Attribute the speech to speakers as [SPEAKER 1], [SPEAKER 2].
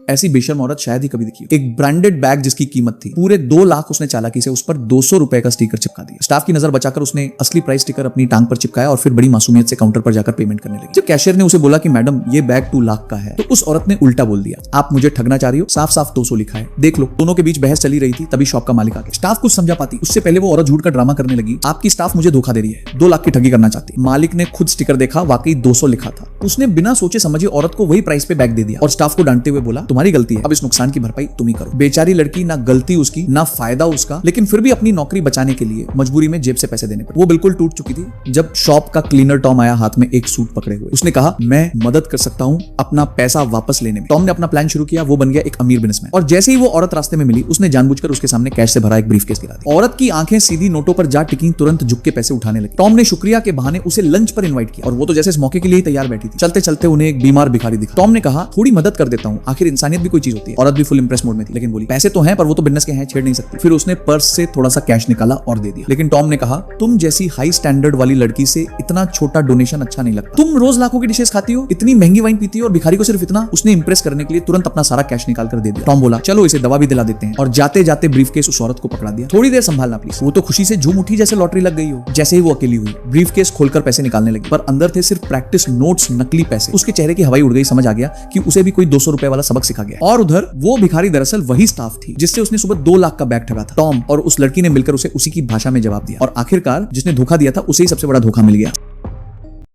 [SPEAKER 1] ऐसी बेशर्म औरत शायद ही कभी दिखी हो। एक ब्रांडेड बैग जिसकी कीमत थी पूरे 2 लाख, उसने चालाकी से उस पर 200 रुपए का स्टिकर चिपका दिया। स्टाफ की नजर बचाकर उसने असली प्राइस स्टिकर अपनी टांग पर चिपकाया और फिर बड़ी मासूमियत से काउंटर पर जाकर पेमेंट करने लगी। जब कैशियर ने उसे बोला कि मैडम ये बैग 2 लाख का है, तो उस औरत ने उल्टा बोल दिया, आप मुझे ठगना चाह रही हो, साफ साफ 200 लिखा है, देख लो। दोनों के बीच बहस चली रही थी, तभी शॉप का मालिक आ गया। स्टाफ कुछ समझा पाती उससे पहले वो औरत झूठ का ड्रामा करने लगी। आपकी स्टाफ मुझे धोखा दे रही है, 2 लाख की ठगी करना चाहती। मालिक ने खुद स्टिकर देखा, वाकई 200 लिखा था। उसने बिना सोचे समझे औरत को वही प्राइस पे बैग दे दिया और स्टाफ को डांटते हुए बोला, तुम्हारी गलती है, अब इस नुकसान की भरपाई तुम ही करो। बेचारी लड़की, ना गलती उसकी ना फायदा उसका, लेकिन फिर भी अपनी नौकरी बचाने के लिए मजबूरी में जेब से पैसे देने पड़े। वो बिल्कुल टूट चुकी थी जब शॉप का क्लीनर टॉम आया, हाथ में एक सूट पकड़े हुए। उसने कहा, मैं मदद कर सकता हूं अपना पैसा वापस लेने में। टॉम ने अपना प्लान शुरू किया, वो बन गया एक अमीर बिजनेसमैन। और जैसे ही वो औरत रास्ते में मिली, उसने जानबूझकर उसके सामने कैश से भरा एक ब्रीफकेस गिरा दिया। औरत की आंखें सीधी नोटों पर जा टिकी, तुरंत झुक के पैसे उठाने लगी। टॉम ने शुक्रिया के बहाने उसे लंच पर इनवाइट किया और वो तो जैसे इस मौके के लिए ही तैयार बैठी थी। चलते चलते उन्हें एक बीमार भिखारी दिखा। टॉम ने कहा, थोड़ी मदद कर देता हूं, आखिर इंसानियत भी कोई चीज होती है। औरत भी फुल इंप्रेस मोड में थी, लेकिन बोली, पैसे तो हैं पर वो तो बिजनेस के हैं, छेड़ नहीं सकती। फिर उसने पर्स से थोड़ा सा कैश निकाला और दे दिया। लेकिन टॉम ने कहा, तुम जैसी हाई स्टैंडर्ड वाली लड़की से इतना छोटा डोनेशन अच्छा नहीं लगता। तुम रोज लाखों की डिशेस खाती हो, इतनी महंगी वाइन पीती हो और भिखारी को सिर्फ इतना। उसने इंप्रेस करने के लिए तुरंत अपना सारा कैश निकाल कर दे दिया। टॉम बोला, चलो इसे दवा भी दिला देते हैं, और जाते जाते ब्रीफकेस उस औरत को पकड़ा दिया। थोड़ी देर संभालना प्लीज। वो तो खुशी से झूम उठी जैसे लॉटरी लग गई हो। जैसे ही वो अकेली हुई, ब्रीफकेस खोलकर पैसे निकालने लगी, पर अंदर थे सिर्फ प्रैक्टिस नोट्स, नकली पैसे। उसके चेहरे की हवाई उड़ गई, समझ आ गया कि उसे भी कोई 200 रुपए वाला सबक सिखा गया। और उधर वो भिखारी दरअसल वही स्टाफ थी जिससे उसने सुबह 2 लाख का बैग ठगा था। टॉम और उस लड़की ने मिलकर उसे उसी की भाषा में जवाब दिया और आखिरकार जिसने धोखा दिया था उसे ही सबसे बड़ा धोखा मिल गया।